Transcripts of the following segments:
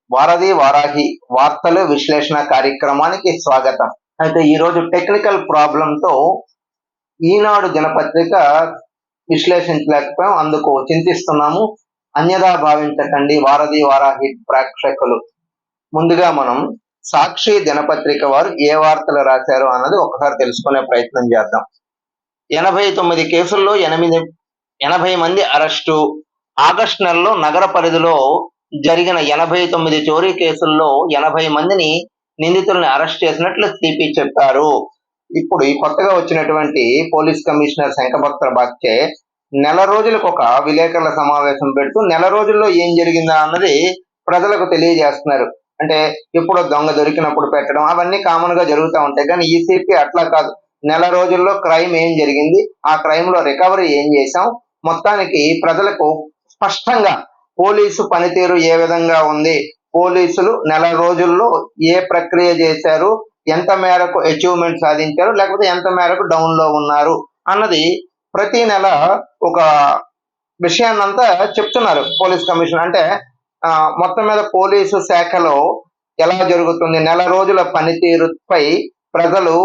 వారధి వారాహి వార్తలు విశ్లేషణ కార్యక్రమానికి స్వాగతం. అయితే ఈరోజు టెక్నికల్ ప్రాబ్లంతో ఈనాడు దినపత్రిక విశ్లేషించలేకపోయాం, అందుకు చింతిస్తున్నాము. అన్యదా భావించకండి వారధి వారాహి ప్రేక్షకులు. ముందుగా మనం సాక్షి దినపత్రిక వారు ఏ వార్తలు రాశారు అన్నది ఒకసారి తెలుసుకునే ప్రయత్నం చేద్దాం. 89 కేసుల్లో 80 మంది అరెస్టు. ఆగస్టు నెలలో నగర పరిధిలో జరిగిన 89 చోరీ కేసుల్లో 80 మందిని నిందితుల్ని అరెస్ట్ చేసినట్లు సిపి చెప్పారు. ఇప్పుడు ఈ కొత్తగా వచ్చినటువంటి పోలీస్ కమిషనర్ శంఖభక్త బాగ్చే నెల రోజులకు ఒక విలేకరుల సమావేశం పెడుతూ నెల రోజుల్లో ఏం జరిగిందా అన్నది ప్రజలకు తెలియజేస్తున్నారు. అంటే ఇప్పుడు దొంగ దొరికినప్పుడు పెట్టడం అవన్నీ కామన్ గా జరుగుతూ ఉంటాయి, కానీ ఈ సిపి అట్లా కాదు. నెల రోజుల్లో క్రైమ్ ఏం జరిగింది, ఆ క్రైమ్ లో రికవరీ ఏం చేశాం, మొత్తానికి ప్రజలకు స్పష్టంగా పోలీసు పనితీరు ఏ విధంగా ఉంది, పోలీసులు నెల రోజుల్లో ఏ ప్రక్రియ చేశారు, ఎంత మేరకు అచీవ్మెంట్ సాధించారు, లేకపోతే ఎంత మేరకు డౌన్ లో ఉన్నారు అన్నది ప్రతి నెల ఒక విషయాన్నంతా చెప్తున్నారు పోలీస్ కమిషన్. అంటే మొత్తం మీద పోలీసు శాఖలో ఎలా జరుగుతుంది, నెల రోజుల పనితీరుపై ప్రజలు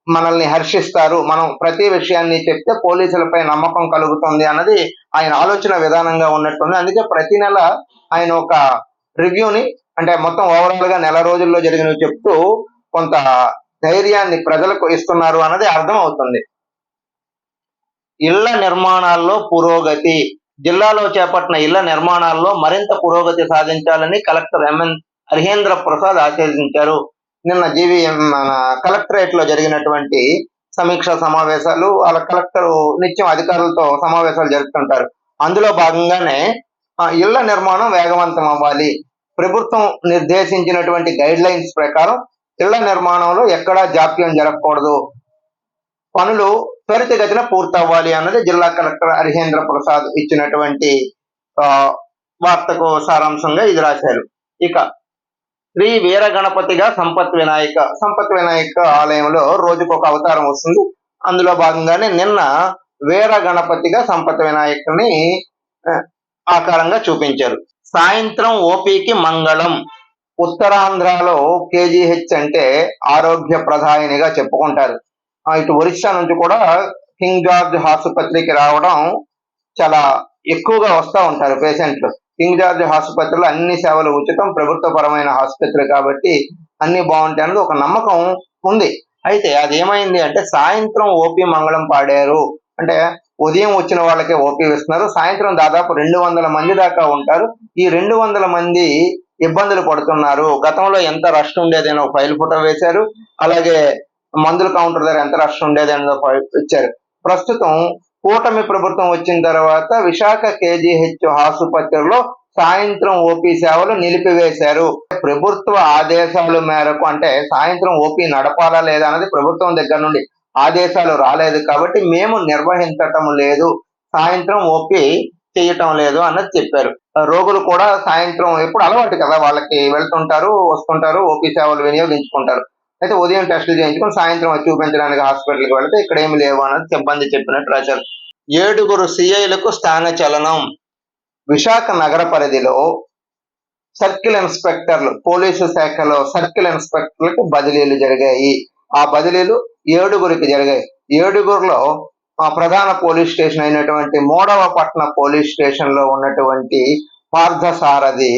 మనల్ని హర్షిస్తారు, మనం ప్రతి విషయాన్ని చెప్తే పోలీసులపై నమ్మకం కలుగుతుంది అన్నది ఆయన ఆలోచన విధానంగా ఉన్నట్టుంది. అందుకే ప్రతి నెల ఆయన ఒక రివ్యూని, అంటే మొత్తం ఓవరాల్ గా నెల రోజుల్లో జరిగినవి చెప్తూ కొంత ధైర్యాన్ని ప్రజలకు ఇస్తున్నారు అన్నది అర్థం అవుతుంది. ఇళ్ల నిర్మాణాల్లో పురోగతి. జిల్లాలో చేపట్టిన ఇళ్ల నిర్మాణాల్లో మరింత పురోగతి సాధించాలని కలెక్టర్ ఎంఎన్ హరిహేంద్ర ప్రసాద్ ఆదేశించారు. నిన్న కలెక్టరేట్ లో జరిగినటువంటి సమీక్ష సమావేశాలు, వాళ్ళ కలెక్టర్ నిత్యం అధికారులతో సమావేశాలు జరుపుతుంటారు. అందులో భాగంగానే ఇళ్ల నిర్మాణం వేగవంతం అవ్వాలి, ప్రభుత్వం నిర్దేశించినటువంటి గైడ్ లైన్స్ ప్రకారం ఇళ్ల నిర్మాణంలో ఎక్కడా జాప్యం జరగకూడదు, పనులు త్వరితగతిన పూర్తవ్వాలి అన్నది జిల్లా కలెక్టర్ హరిహేంద్ర ప్రసాద్ ఇచ్చినటువంటి వార్తకు సారాంశంగా ఇది రాశారు. ఇక శ్రీ వీర గణపతిగా సంపత్ వినాయక ఆలయంలో రోజుకు ఒక అవతారం వస్తుంది. అందులో భాగంగానే నిన్న వీర గణపతిగా సంపత్ వినాయకుని ఆకారంగా చూపించారు. సాయంత్రం ఓపీకి మంగళం. ఉత్తరాంధ్రలో కేజీహెచ్ అంటే ఆరోగ్య ప్రధానిగా చెప్పుకుంటారు. ఇటు ఒరిస్సా నుంచి కూడా కింగ్ జార్జ్ ఆసుపత్రికి రావడం చాలా ఎక్కువగా వస్తూ ఉంటారు పేషెంట్లు. కింగ్ జార్జ్ ఆసుపత్రిలో అన్ని సేవలు ఉచితం, ప్రభుత్వ పరమైన ఆసుపత్రి కాబట్టి అన్ని బాగుంటాయి అన్నది ఒక నమ్మకం ఉంది. అయితే అది ఏమైంది అంటే సాయంత్రం ఓపీ మంగళం పాడారు. అంటే ఉదయం వచ్చిన వాళ్ళకే ఓపీ ఇస్తున్నారు, సాయంత్రం దాదాపు 200 మంది దాకా ఉంటారు. ఈ 200 మంది ఇబ్బందులు పడుతున్నారు. గతంలో ఎంత రష్ ఉండేదని ఒక ఫైల్ ఫోటో వేశారు, అలాగే మందుల కౌంటర్ దగ్గర ఎంత రష్ ఉండేదని ఇచ్చారు. ప్రస్తుతం కూటమి ప్రభుత్వం వచ్చిన తర్వాత విశాఖ కేజీహెచ్ ఆసుపత్రిలో సాయంత్రం ఓపీ సేవలు నిలిపివేశారు. ప్రభుత్వ ఆదేశాల మేరకు, అంటే సాయంత్రం ఓపీ నడపాలా లేదా అన్నది ప్రభుత్వం దగ్గర నుండి ఆదేశాలు రాలేదు కాబట్టి మేము నిర్వహించటం లేదు, సాయంత్రం ఓపీ చేయటం లేదు అన్నది చెప్పారు. రోగులు కూడా సాయంత్రం ఎప్పుడు అలవాటు కదా, వాళ్ళకి వెళ్తుంటారు వస్తుంటారు, ఓపీ సేవలు వినియోగించుకుంటారు. అయితే ఉదయం టెస్టులు చేయించుకుని సాయంత్రం చూపించడానికి హాస్పిటల్కి వెళితే ఇక్కడ ఏమి లేవు అన్నది సిబ్బంది చెప్పినట్టు రాశారు. 7 సిఐలకు స్థాన చలనం. విశాఖ నగర పరిధిలో సర్కిల్ ఇన్స్పెక్టర్లు, పోలీసు శాఖలో సర్కిల్ ఇన్స్పెక్టర్లకు బదిలీలు జరిగాయి. ఆ బదిలీలు 7 జరిగాయి. 7లో ప్రధాన పోలీస్ స్టేషన్ అయినటువంటి మోడవపట్న పోలీస్ స్టేషన్ లో ఉన్నటువంటి పార్థసారథి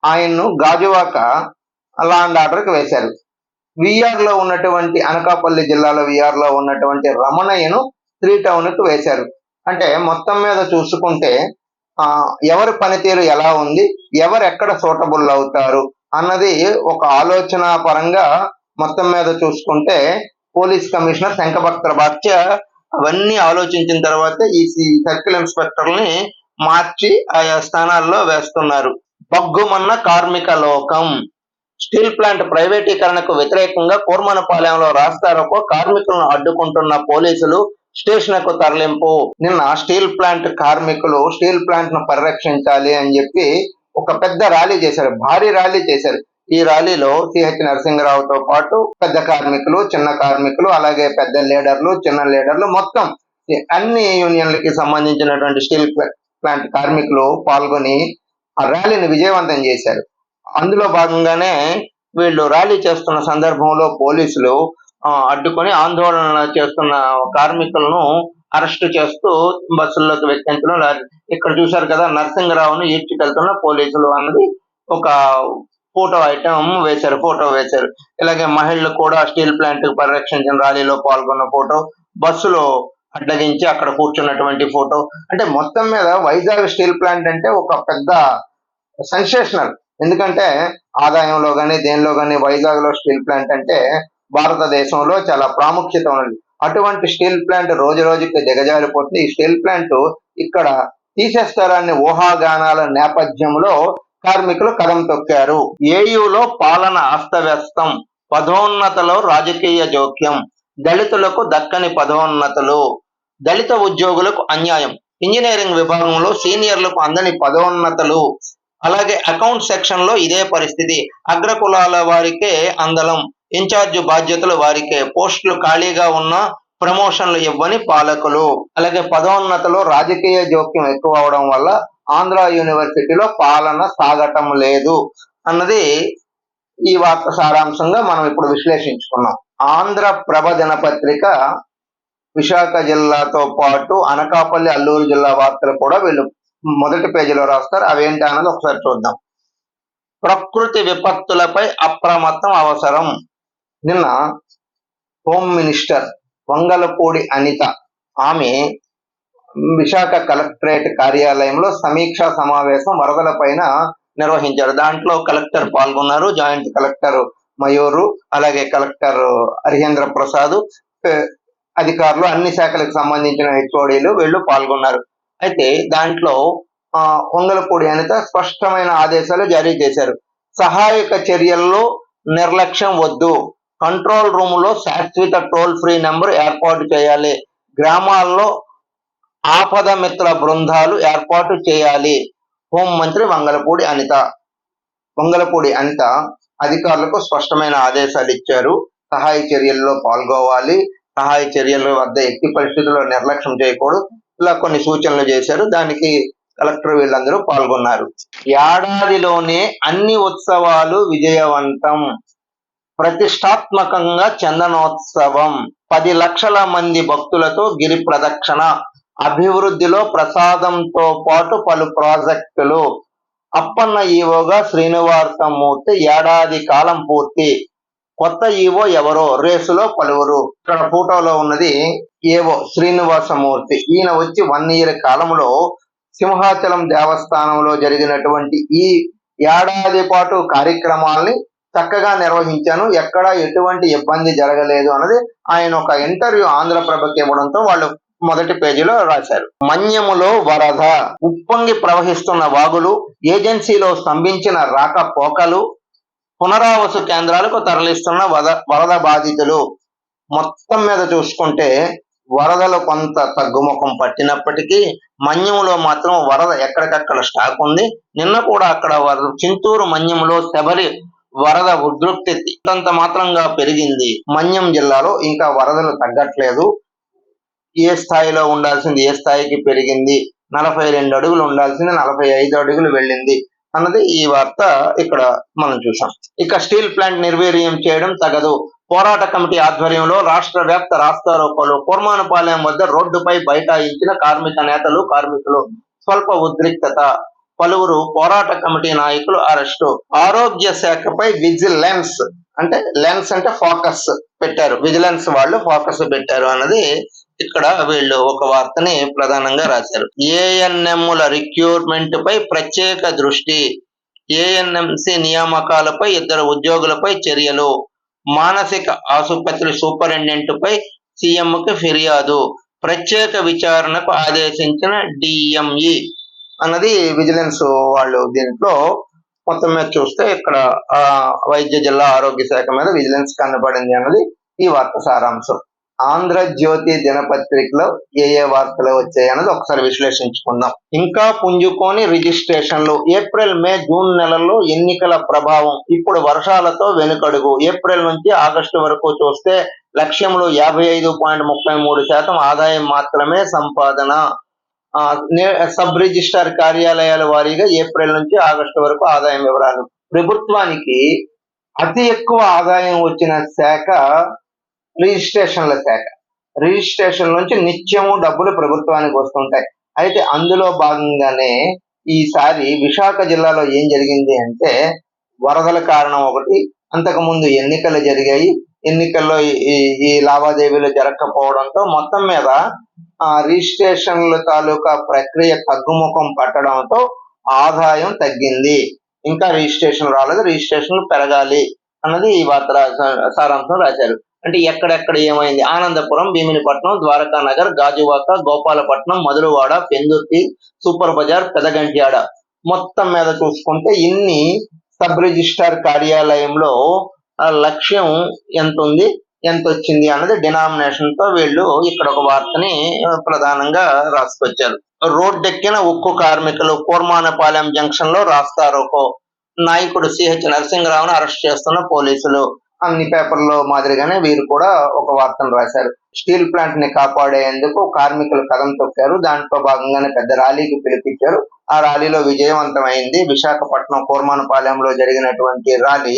ఆయన్ను గాజువాక లా అండ్ ఆర్డర్కి వేశారు. విఆర్ లో ఉన్నటువంటి అనకాపల్లి జిల్లాలో విఆర్ లో ఉన్నటువంటి రమణయ్యను 3 టౌన్కు వేశారు. అంటే మొత్తం మీద చూసుకుంటే ఎవరి పనితీరు ఎలా ఉంది, ఎవరు ఎక్కడ సూటబుల్ అవుతారు అన్నది ఒక ఆలోచన పరంగా మొత్తం మీద చూసుకుంటే పోలీస్ కమిషనర్ శంఖభక్త బాగ్చే అవన్నీ ఆలోచించిన తర్వాత ఈ సర్కిల్ ఇన్స్పెక్టర్ని మార్చి ఆయా స్థానాల్లో వేస్తున్నారు. బగ్గుమన్న కార్మిక లోకం. స్టీల్ ప్లాంట్ ప్రైవేటీకరణకు వ్యతిరేకంగా కూర్మనపాలెంలో రాస్తారోకో, కార్మికులను అడ్డుకుంటున్న పోలీసులు స్టేషన్కు తరలింపు. నిన్న స్టీల్ ప్లాంట్ కార్మికులు స్టీల్ ప్లాంట్ ను పరిరక్షించాలి అని చెప్పి ఒక పెద్ద ర్యాలీ చేశారు, భారీ ర్యాలీ చేశారు. ఈ ర్యాలీలో సిహెచ్ నరసింహరావుతో పాటు పెద్ద కార్మికులు, చిన్న కార్మికులు, అలాగే పెద్ద లీడర్లు, చిన్న లీడర్లు, మొత్తం అన్ని యూనియన్లకి సంబంధించినటువంటి స్టీల్ ప్లాంట్ కార్మికులు పాల్గొని ఆ ర్యాలీని విజయవంతం చేశారు. అందులో భాగంగానే వీళ్ళు ర్యాలీ చేస్తున్న సందర్భంలో పోలీసులు అడ్డుకొని ఆందోళన చేస్తున్న కార్మికులను అరెస్టు చేస్తూ బస్సుల్లోకి వెక్కించడం. ఇక్కడ చూశారు కదా, నరసింగరావును ఈడ్చుకెళ్తున్న పోలీసులు అన్నది ఒక ఫోటో వేశారు. ఇలాగే మహిళలు కూడా స్టీల్ ప్లాంట్ పరిరక్షించిన ర్యాలీలో పాల్గొన్న ఫోటో, బస్సులో అడ్డగించి అక్కడ కూర్చున్నటువంటి ఫోటో. అంటే మొత్తం మీద వైజాగ్ స్టీల్ ప్లాంట్ అంటే ఒక పెద్ద సెన్సేషనల్. ఎందుకంటే ఆదాయంలో కానీ దేనిలో కానీ వైజాగ్ లో స్టీల్ ప్లాంట్ అంటే భారతదేశంలో చాలా ప్రాముఖ్యత ఉన్నది. అటువంటి స్టీల్ ప్లాంట్ రోజు రోజుకి దిగజారిపోతుంది. ఈ స్టీల్ ప్లాంట్ ఇక్కడ తీసేస్తారనే ఊహాగానాల నేపథ్యంలో కార్మికులు కదం తొక్కారు. ఏయులో పాలన అస్తవ్యస్తం, పదోన్నతలో రాజకీయ జోక్యం, దళితులకు దక్కని పదోన్నతులు, దళిత ఉద్యోగులకు అన్యాయం, ఇంజనీరింగ్ విభాగంలో సీనియర్లకు అందని పదోన్నతులు, అలాగే అకౌంట్ సెక్షన్ లో ఇదే పరిస్థితి, అగ్రకులాల వారికే అందలం, ఇన్ఛార్జ్ బాధ్యతలు వారికే, పోస్టులు ఖాళీగా ఉన్న ప్రమోషన్లు ఇవ్వని పాలకులు, అలాగే పదోన్నతలో రాజకీయ జోక్యం ఎక్కువ అవడం వల్ల ఆంధ్ర యూనివర్సిటీలో పాలన సాగటం లేదు అన్నది ఈ వార్త సారాంశంగా మనం ఇప్పుడు విశ్లేషించుకున్నాం. ఆంధ్రప్రభ దినపత్రిక విశాఖ జిల్లాతో పాటు అనకాపల్లి, అల్లూరు జిల్లా వార్తలు కూడా వీళ్ళు మొదటి పేజీలో రాస్తారు. అవేంటి అన్నది ఒకసారి చూద్దాం. ప్రకృతి విపత్తులపై అప్రమత్తం అవసరం. నిన్న హోమ్ మినిస్టర్ వంగలపూడి అనిత ఆమె విశాఖ కలెక్టరేట్ కార్యాలయంలో సమీక్షా సమావేశం వరదలపైన నిర్వహించారు. దాంట్లో కలెక్టర్ పాల్గొన్నారు, జాయింట్ కలెక్టర్ మయూరు, అలాగే కలెక్టర్ హరిహేంద్ర ప్రసాద్, అధికారులు, అన్ని శాఖలకు సంబంధించిన హెచ్ఓడీలు వీళ్ళు పాల్గొన్నారు. అయితే దాంట్లో వంగలపూడి అనిత స్పష్టమైన ఆదేశాలు జారీ చేశారు. సహాయక చర్యల్లో నిర్లక్ష్యం వద్దు, కంట్రోల్ రూమ్ లో శాశ్వత టోల్ ఫ్రీ నెంబర్ ఏర్పాటు చేయాలి, గ్రామాల్లో ఆపద మిత్ర బృందాలు ఏర్పాటు చేయాలి. హోంమంత్రి వంగలపూడి అనిత అధికారులకు స్పష్టమైన ఆదేశాలు ఇచ్చారు. సహాయ చర్యల్లో పాల్గొవాలి, సహాయ చర్యల వద్ద ఎట్టి పరిస్థితుల్లో నిర్లక్ష్యం చేయకూడదు, ఇలా కొన్ని సూచనలు చేశారు. దానికి కలెక్టర్ వీళ్ళందరూ పాల్గొన్నారు. ఏడాదిలోనే అన్ని ఉత్సవాలు విజయవంతం, ప్రతిష్టాత్మకంగా చందనోత్సవం, 10 లక్షల మంది భక్తులతో గిరి ప్రదక్షిణ, అభివృద్ధిలో ప్రసాదంతో పాటు పలు ప్రాజెక్టులు, అప్పన్న ఈవోగా శ్రీనివాసమూర్తి ఏడాది కాలం పూర్తి, కొత్త ఈవో ఎవరో రేసులో పలువురు. ఇక్కడ ఫోటోలో ఉన్నది ఏవో శ్రీనివాసమూర్తి. ఈయన వచ్చి 1 year కాలంలో సింహాచలం దేవస్థానంలో జరిగినటువంటి ఈ ఏడాది పాటు కార్యక్రమాల్ని చక్కగా నిర్వహించాను, ఎక్కడ ఎటువంటి ఇబ్బంది జరగలేదు అన్నది ఆయన ఒక ఇంటర్వ్యూ ఆంధ్రప్రభకి ఇవ్వడంతో వాళ్ళు మొదటి పేజీలో రాశారు. మన్యములో వరద, ఉప్పొంగి ప్రవహిస్తున్న వాగులు, ఏజెన్సీలో స్తంభించిన రాకపోకలు, పునరావాస కేంద్రాలకు తరలిస్తున్న వరద బాధితులు. మొత్తం మీద చూసుకుంటే వరదలు కొంత తగ్గుముఖం పట్టినప్పటికీ మన్యంలో మాత్రం వరద ఎక్కడికక్కడ స్టాక్ ఉంది. నిన్న కూడా అక్కడ చింతూరు మన్యంలో శబరి వరద ఉధృతి అంత మాత్రంగా పెరిగింది. మన్యం జిల్లాలో ఇంకా వరదలు తగ్గట్లేదు. ఏ స్థాయిలో ఉండాల్సింది ఏ స్థాయికి పెరిగింది, 42 అడుగులు ఉండాల్సింది 45 అడుగులు వెళ్ళింది అన్నది ఈ వార్త ఇక్కడ మనం చూసాం. ఇక స్టీల్ ప్లాంట్ నిర్వీర్యం చేయడం తగదు, పోరాట కమిటీ ఆధ్వర్యంలో రాష్ట్ర వ్యాప్త రాస్తారోకోలు, కుర్మానపాలెం వద్ద రోడ్డుపై బైఠాయించిన కార్మికులు, స్వల్ప ఉద్రిక్తత, పలువురు పోరాట కమిటీ నాయకులు అరెస్టు. ఆరోగ్య శాఖపై విజిలెన్స్ అంటే ఫోకస్ పెట్టారు, విజిలెన్స్ వాళ్ళు ఫోకస్ పెట్టారు అన్నది ఇక్కడ వీళ్ళు ఒక వార్తని ప్రధానంగా రాశారు. ఏఎన్ఎంల రిక్రూట్మెంట్ పై ప్రత్యేక దృష్టి, ఏఎన్ఎంసి నియామకాలపై 2 ఉద్యోగులపై చర్యలు, మానసిక ఆసుపత్రి సూపరింటెండెంట్ పై సీఎంకి ఫిర్యాదు, ప్రత్యేక విచారణకు ఆదేశించిన డిఎంఈ అన్నది విజిలెన్స్ వాళ్ళు. దీంట్లో మొత్తం మీద చూస్తే ఇక్కడ వైద్య జిల్లా ఆరోగ్య శాఖ మీద విజిలెన్స్ కనబడింది అన్నది ఈ వార్త సారాంశం. ఆంధ్రజ్యోతి దినపత్రికలో ఏ వార్తలు వచ్చాయి అన్నది ఒకసారి విశ్లేషించుకుందాం. ఇంకా పుంజుకొని రిజిస్ట్రేషన్లు, ఏప్రిల్ మే జూన్ నెలల్లో ఎన్నికల ప్రభావం, ఇప్పుడు వర్షాలతో వెనుకడుగు, ఏప్రిల్ నుంచి ఆగస్టు వరకు చూస్తే లక్ష్యంలో 55.33% ఆదాయం మాత్రమే సంపాదన. సబ్ రిజిస్ట్రార్ కార్యాలయాల వారీగా ఏప్రిల్ నుంచి ఆగస్టు వరకు ఆదాయం వివరాలు. ప్రభుత్వానికి అతి ఎక్కువ ఆదాయం వచ్చిన శాఖ రిజిస్ట్రేషన్ల శాఖ. రిజిస్ట్రేషన్ నుంచి నిత్యము డబ్బులు ప్రభుత్వానికి వస్తుంటాయి. అయితే అందులో భాగంగానే ఈసారి విశాఖ జిల్లాలో ఏం జరిగింది అంటే, వరదల కారణం ఒకటి, అంతకుముందు ఎన్నికలు జరిగాయి. ఎన్నికల్లో ఈ లావాదేవీలు జరగకపోవడంతో మొత్తం మీద రిజిస్ట్రేషన్ల తాలూకా ప్రక్రియ తగ్గుముఖం పట్టడంతో ఆదాయం తగ్గింది. ఇంకా రిజిస్ట్రేషన్ రాలేదు, రిజిస్ట్రేషన్ పెరగాలి అన్నది ఈ వార్త సారాంశం రాశారు. అంటే ఎక్కడెక్కడ ఏమైంది, ఆనందపురం, భీమినిపట్నం, ద్వారకా నగర్, గాజువాక, గోపాలపట్నం, మధురవాడ, పెందుర్తి, సూపర్ బజార్, పెదగంట్యాడ మొత్తం మీద చూసుకుంటే ఇన్ని సబ్ రిజిస్ట్రార్ కార్యాలయంలో లక్ష్యం ఎంత ఉంది, ఎంత వచ్చింది అన్నది డినామినేషన్ తో వీళ్ళు ఇక్కడ ఒక వార్తని ప్రధానంగా రాసుకొచ్చారు. రోడ్డెక్కిన ఉక్కు కార్మికులు, కూర్మానపాలెం జంక్షన్ లో రాస్తారోకో, నాయకుడు సిహెచ్ నరసింహరావును అరెస్ట్ చేస్తున్న పోలీసులు. అన్ని పేపర్లో మాదిరిగానే వీరు కూడా ఒక వార్తను రాశారు. స్టీల్ ప్లాంట్ ని కాపాడేందుకు కార్మికులు కదం తొక్కారు. దాంట్లో భాగంగానే పెద్ద ర్యాలీకి పిలిపించారు. ఆ ర్యాలీలో విజయవంతమైంది. విశాఖపట్నం కూర్మానపాలెంలో జరిగినటువంటి ర్యాలీ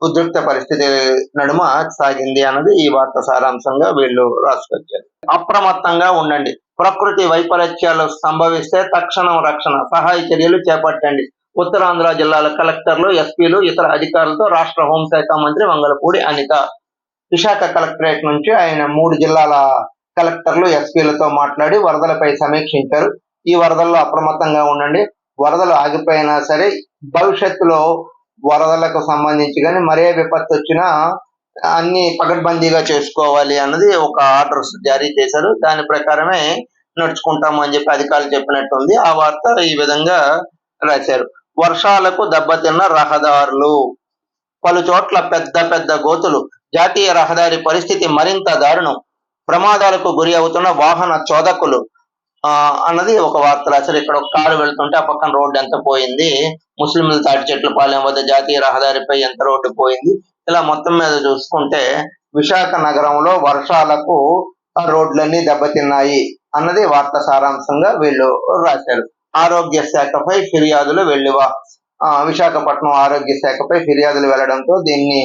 ఉద్రిక్త పరిస్థితి నడుమ సాగింది అన్నది ఈ వార్త సారాంశంగా వీళ్ళు రాసుకొచ్చారు. అప్రమత్తంగా ఉండండి, ప్రకృతి వైపరీత్యాలు సంభవిస్తే తక్షణం రక్షణ, సహాయ చర్యలు చేపట్టండి. ఉత్తరాంధ్ర జిల్లాల కలెక్టర్లు, ఎస్పీలు, ఇతర అధికారులతో రాష్ట్ర హోంశాఖ మంత్రి వంగలపూడి అనిత. విశాఖ కలెక్టరేట్ నుంచి ఆయన 3 జిల్లాల కలెక్టర్లు, ఎస్పీలతో మాట్లాడి వరదలపై సమీక్షించారు. ఈ వరదల్లో అప్రమత్తంగా ఉండండి, వరదలు ఆగిపోయినా సరే భవిష్యత్తులో వరదలకు సంబంధించి కానీ మరే విపత్తు వచ్చినా అన్ని పకడ్బందీగా చేసుకోవాలి అన్నది ఒక ఆర్డర్స్ జారీ చేశారు. దాని ప్రకారమే నడుచుకుంటాము అని చెప్పి అధికారులు చెప్పినట్టుంది. ఆ వార్త ఈ విధంగా రాశారు. వర్షాలకు దెబ్బతిన్న రహదారులు, పలు చోట్ల పెద్ద పెద్ద గోతులు, జాతీయ రహదారి పరిస్థితి మరింత దారుణం, ప్రమాదాలకు గురి అవుతున్న వాహన చోదకులు అన్నది ఒక వార్త రాశారు. ఇక్కడ ఒక కారు వెళ్తుంటే ఆ పక్కన రోడ్డు ఎంత పోయింది, ముస్లింల తాటి చెట్ల పాలెం వద్ద జాతీయ రహదారిపై ఎంత రోడ్డు పోయింది, ఇలా మొత్తం మీద చూసుకుంటే విశాఖ నగరంలో వర్షాలకు రోడ్లన్నీ దెబ్బతిన్నాయి అన్నది వార్త సారాంశంగా వీళ్ళు రాశారు. ఆరోగ్య శాఖపై ఫిర్యాదులు వెల్లువ. విశాఖపట్నం ఆరోగ్య శాఖపై ఫిర్యాదులు వెళ్లడంతో దీన్ని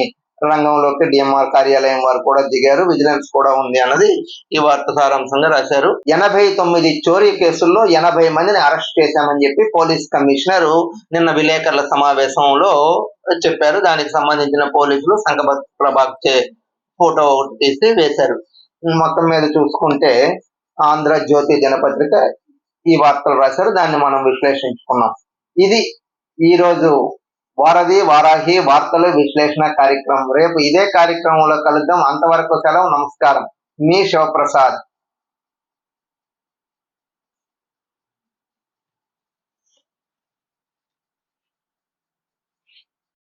రంగంలోకి డిఎంఆర్ కార్యాలయం వారు కూడా దిగారు. విజిలెన్స్ కూడా ఉంది అన్నది ఈ వార్త సారాంశంగా రాశారు. 89 చోరీ కేసుల్లో 80 మందిని అరెస్ట్ చేశామని చెప్పి పోలీస్ కమిషనర్ నిన్న విలేకరుల సమావేశంలో చెప్పారు. దానికి సంబంధించిన పోలీసులు సంఘప్రభాచే ఫోటో ఒకటి తీసి వేశారు. మొత్తం మీద చూసుకుంటే ఆంధ్రజ్యోతి దినపత్రిక ఈ వార్తలు రాశారు. దాన్ని మనం విశ్లేషించుకున్నాం. ఇది ఈ రోజు వారాహి వార్తలు విశ్లేషణ కార్యక్రమం. రేపు ఇదే కార్యక్రమంలో కలుద్దాం. అంతవరకు సెలవు. నమస్కారం. మీ శివప్రసాద్.